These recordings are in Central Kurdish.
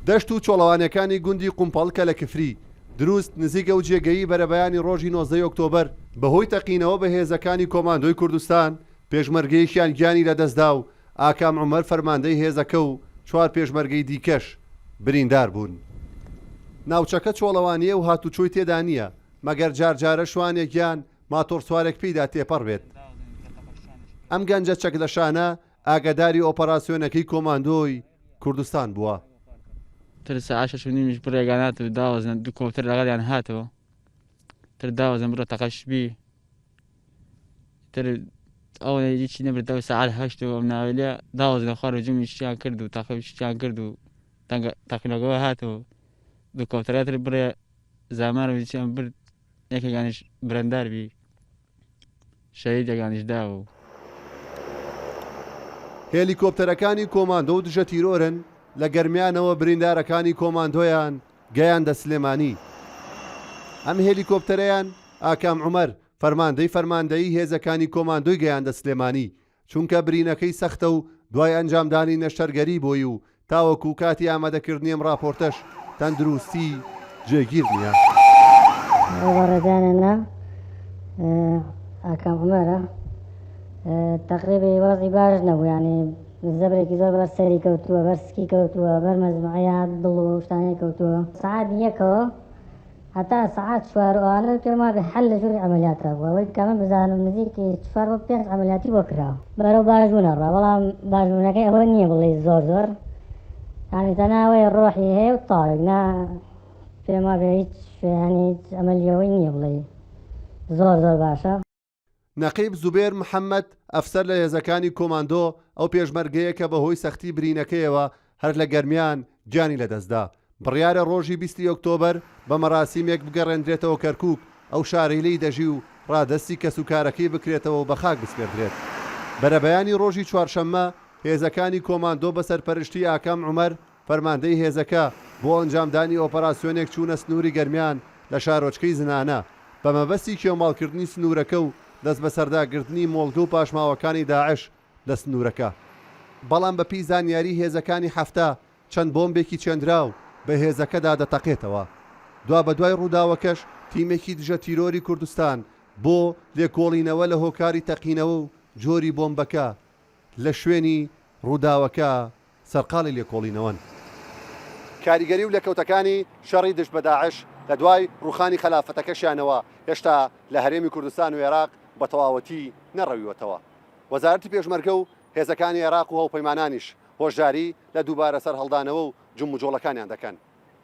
دەشت و چۆڵەوانەکانی گوندی قومپەڵ کە لە کفری دروست نزیکە و جێگەیی بەرەبەیانی ڕۆژی 19 ئۆکتۆبەر بەهۆی تەقینەوە بە هێزەکانی کۆماندۆی کوردستان پێشمەرگەیەکیان گیانی لەدەستدا و ئاکام عومەر فەرماندەی هێزەکە و 4 پێشمەرگەی دیکەش بریندار بوون. ناوچەکە چۆڵەوانیە و هاتوچۆی تێدا نییە مەگەر جارجارە شوانێکیان ماتۆر سوارێک پێیدا تێپەڕ بێت. ئەم گەنجە چەک لە شانە ئاگاداری ئۆپەراسیۆنەکەی کۆماندۆی کوردستان بووە. تر ساعت 6:30 بڕێگانات و داوازن دوو کۆپتەر لەگەڵیان هاتەوە تر داوازن بڕە تەقەشبی تر ئەو هیچی نەبرێتەوە ساعت 8 ئەم ناوێلێ داوازن خوارد جمی شتیان کرد و تەقەشتیان کرد و تەقینەکەەوە هاتەوە دوو کۆپتەراتر بڕێ زامارە هیچیان برد یەکێکانیش برەندار بی شەهیدێکانیش داوە. هێلیکۆپتەرەکانی کۆماندۆ و دژە تیرۆرن لە گەرمیانەوە بریندارەکانی کۆماندۆیان گەیاندە سلێمانی. ئەم هێلیکۆپتەرەیان ئاکام عومەر فەرماندەی هێزەکانی کۆماندۆی گەیاندە سلێمانی چونکە برینەکەی سەختە و دوای ئەنجامدانی نەشتەرگەری بۆی و تاوەکو کاتی ئامادەکردنی ئەم راپۆرتەش تەندروستی جێگیر نییە. ڕێداننا ئاکام عومەرە تقریبی وەزی باش نەبوو ینی زەبرێکی زۆر بەر سەری کەوتووە بەرسکی کەوتووە بەر مەزمعەیە دڵ و شتانی کەوتووە سعات یەکەوە هەتا سعات 4 پێما بە حەل لە ژووری ئەمەلیاترا بووە ئەوەی کامە بزانم نزیکی 4-5 ئەمەلیاتی بۆ کراوە بەرەو باشبوونەڕە بەڵام باشبوونەکەی ئەوە نییە بڵێ زۆر ینی تەناوەی ڕۆحی هەیە و تاڵێک نا پێما بێ هیچ هیچ ئەمەلیەوەی نییە بڵێ زۆر باشە. نەقیب زوبێر محەممەد ئەفسەر لە هێزەکانی کۆماندۆ ئەو پێشمەرگەیە کە بەهۆی سەختی برینەکەیەوە هەر لە گەرمیان گیانی لەدەستدا بڕیارە ڕۆژی 20 ئۆکتۆبەر بە مەراسیمێک بگەڕێنرێتەوە کەرکووک ئەو شارەی دەژی و ڕادستی کەسوکارەکەی بکرێتەوە و بە خاک بسپێردرێت. بەرەبەیانی ڕۆژی چوارشەممە هێزەکانی کۆماندۆ بە سەرپەرشتی ئاکام عومەر فەرماندەی هێزەکە بۆ ئەنجامدانی ئۆپەراسیۆنێک چوونە سنووری گەرمیان لە شارۆچکەی زنانە بە مەبەستی کێوماڵکردنی سنوورەکە و دەست بە سەرداگرتنی مۆڵگە و پاشماوەکانی داعش لە سنوورەکە. بەڵام بە پێی زانیاری هێزەکانی هەفتە چەند بۆمبێکی چێندراو بە هێزەکەدا دەتەقێتەوە. دوا بە دوای ڕووداوەکەش تیمێکی دژە تیرۆری کوردستان بۆ لێکۆڵینەوە لە هۆکاری تەقینەوە و جۆری بۆمبەکە لە شوێنی ڕووداوەکە سەرقاڵی لێکۆڵینەوەن. کاریگەری و لەکەوتەکانی شەڕی دژ بە داعش لە دوای ڕوخانی خەلافەتەکەشیانەوە هێشتا لە هەرێمی کوردستان و عێراق بە تەواوەتی نەڕەویوەتەوە. وەزارەتی پێشمەرگە و هێزەکانی عێراق و هەوپەیمانانیش هۆشداری لە دووبارە سەر هەڵدانەوە و جم و جۆڵەکانیان دەکەن.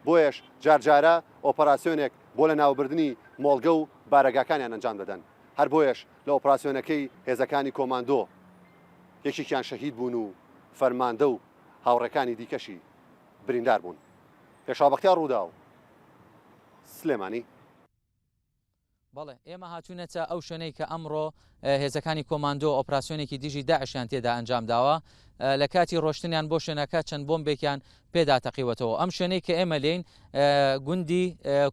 بۆیەش جارجارە ئۆپەراسیۆنێک بۆ لە ناوبردننی مۆڵگە و بارەگاکانیان ئەنجام دەدەن. هەر بۆیەش لە ئۆپەراسیۆنەکەی هێزەکانی کۆماندۆ یەکێکیان شەهید بوون و فەرماندە و هاوڕێکانی دیکەشی بریندار بوون. پێشاوبەختیان ڕوودا و سلێمانی. بەڵێ ئێمە هاتوونەتە ئەو شوێنەی کە ئەمڕۆ هێزەکانی کۆماندۆ ئۆپراسیۆنێکی دیژی داعشیان تێدا ئەنجام داوە لە کاتی ڕۆشتنیان بۆ شوێنەکە چەند بۆمبێکیان پێدا تەقیوەتەوە. ئەم شوێنەی کە ئێمە لێین گوندی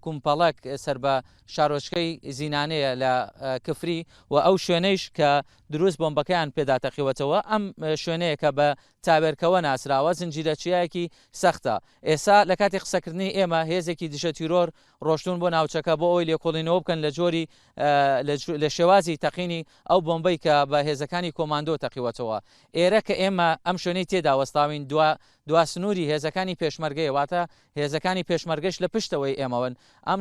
کومپەڵک سەر بە شارۆچکەی زینانەیە لە کفری و ئەو شوێنەیش کە دروست بۆمبەکەیان پێدا تەقیوەتەوە ئەم شوێنەیە کە بە تابێرکەوە ناسراوە زنجیرەچیایەکی سەختە. ئێستا لە کاتی قسەکردنی ئێمە هێزێکی دژە تیرۆر ڕۆشتون بۆ ناوچەکە بۆ ئەوی لێکۆڵینەوە بکەن لە جۆری لە شێوازی تەقینی ئەو بۆمبەی کە بە هێزەکانی کۆماندۆ تەقیوەتەوە. ئێرە کە ئێمە ئەم شوێنەی تێدا وەستاوین دوا سنووری هێزەکانی پێشمەرگەی واتە هێزەکانی پێشمەرگەش لە پشتەوەی ئێمەون. ئەم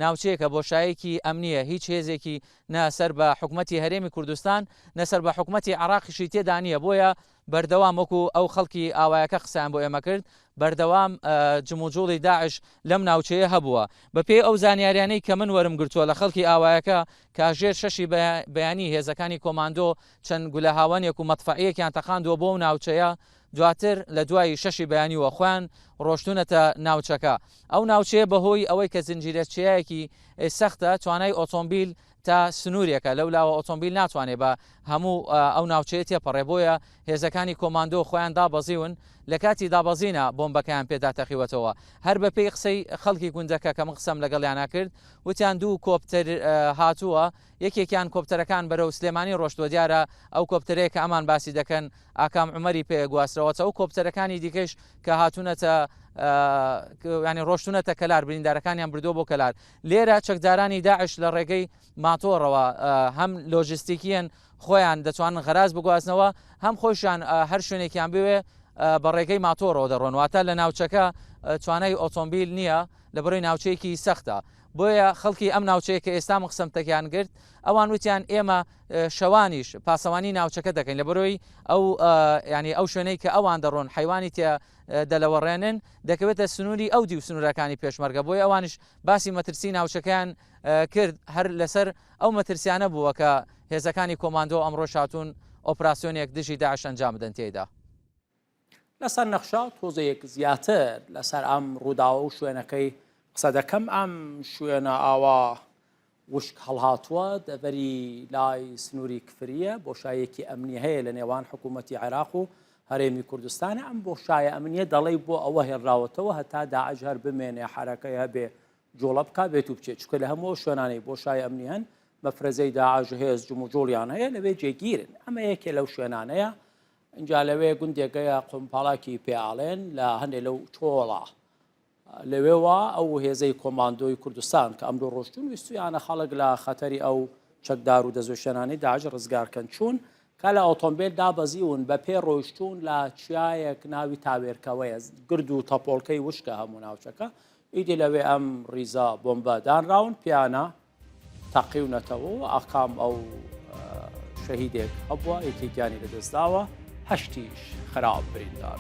ناوچەیەکە بۆشایەکی ئەمنیە هیچ هێزێکی نەسەر بە حکومەتی هەرێمی کوردستان نەسەر بە حکومەتی عێراقیشی تێدا نییە. بۆیە بەردەوام وەکو ئەو خەڵکی ئاوایەکە قسەیان بۆ ئێمە کرد بەردەوام جموجوڵی داعش لەم ناوچەیە هەبووە. بەپێی ئەو زانیاریانەی کە من وەرم گرتووە لە خەڵکی ئاوایەکە کاژێر شەشی بەیانی هێزەکانی کۆماندۆ چەند گولە هاوانێک و مەتفەعیەکیان تەقاندووە بۆ ئەو ناوچەیە دواتر لە دوای شەشی بەیانیوە خۆیان ڕۆشتونەتە ناوچەکە. ئەو ناوچەیە بەهۆی ئەوەی کە زنجیرەچیایەکی سەختە توانای ئۆتۆمبیل تا سنوورێکە لەولاوە ئۆتۆمبیل ناتوانێت بە هەموو ئەو ناوچەیە تێپەڕێ بۆیە هێزەکانی کۆماندۆ خۆیان دابەزیون لە کاتی دابەزینە بۆمبەکەیان پێدا تەقیوەتەوە هەر بە پێی قسەی خەڵکی گوندەکە کە من قسەم لەگەڵیانە کرد وتیان دوو کۆپتەر هاتووە یەکێکیان کۆپتەرەکان بەرەو سلێمانی ڕۆشتوە دیارە ئەو کۆپتەرەیە کە ئەمان باسی دەکەن ئاکام عومەری پێگواسترەوەتە ئەو کۆپتەرەکانی دیکەش کە هاتوونەتە ینی ڕۆشتونەتە کەلار بریندارەکانیان بردۆ بۆ کەلار لێرە چەکدارانی داعش لە ڕێگەی ماتۆڕەوە هەم لۆجستیکیەن خۆیان دەتوانن غەراز بگوازنەوە هەم خۆشیان هەر شوێنێکیان بوێ بە ڕێگەی ماتۆڕەوە دەڕۆنواتە لە ناوچەکە توانای ئۆتۆمبیل نییە لە بەرەوەی ناوچەیەکی سەختە بۆیە خەڵکی ئەم ناوچەیە کە ئێستا قسەمتەکیان گرت ئەوان وتیان ئێمە شەوانیش پاسەوانی ناوچەکە دەکەین لە بەرەوەی ئەو ینی ئەو شوێنەی کە ئەوان دەڕۆن حیوانی تێ دەلەوەڕێنن دەکەوێتە سنووری ئەو دی و سنوورەکانی پێشمەرگە بۆی ئەوانش باسی مەترسی ناوچەکەیان کرد هەر لەسەر ئەو مەترسیانە بووە کە هێزەکانی کۆماندۆ ئەمڕۆ شاتون ئۆپراسیۆنێک دژی داعش ئەنجام بدەن تێدا لەسەر نەخشا تۆزەیەک زیاتر لەسەر ئەم ڕووداوە و شوێنەکەی قسە دەکەم ئەم شوێنە ئاوا وشک هەڵهاتووە دەبەری لای سنووری کفریە بۆشایەکی ئەمنی هەیە لە نێوان حکوومەتی عێراق و هەرێمی کوردستانە ئەم بۆشایە ئەمنیە دەڵێ بۆ ئەوە هێڕاوەتەوە هەتا داعش هەر بمێنێ حرەکەی هەبێ جۆڵە بکە بێت و بچێت چکە لە هەموو شوێنانەی بۆشایە ئەمنی هەن مەفرەزەی داعش هێز جموجۆڵیان هەیە لەوێ جێگیرن ئەمە یەکێ لەو شوێنانەیە اینجا لەوێ گوندێکەیە قومپاڵاکی پێڵێن لە هەندێک لەو چۆڵە لەوێوە ئەو هێزەی کۆماندۆی کوردستان کە ئەمڕۆ ڕۆشتون ویستویانە خەڵک لە خەتەری ئەو چەکدار و دەزۆشێنانی داعش ڕزگارکەن چوون کە لە ئۆتۆمبیل دابەزیون بە پێ ڕۆیشتون لە چیایەک ناوی تاوێرکەوەیە گرد و تەپۆڵکەی وشکە هەموو ناوچەکە ئیدی لەوێ ئەم ڕیزە بۆمبە دانراون پیانە تەقیونەتەوە و ئاقام ئەو شەهیدێک هەبووە یەکێکیانی لەدەستداوە هەشتیش خراپ بریندار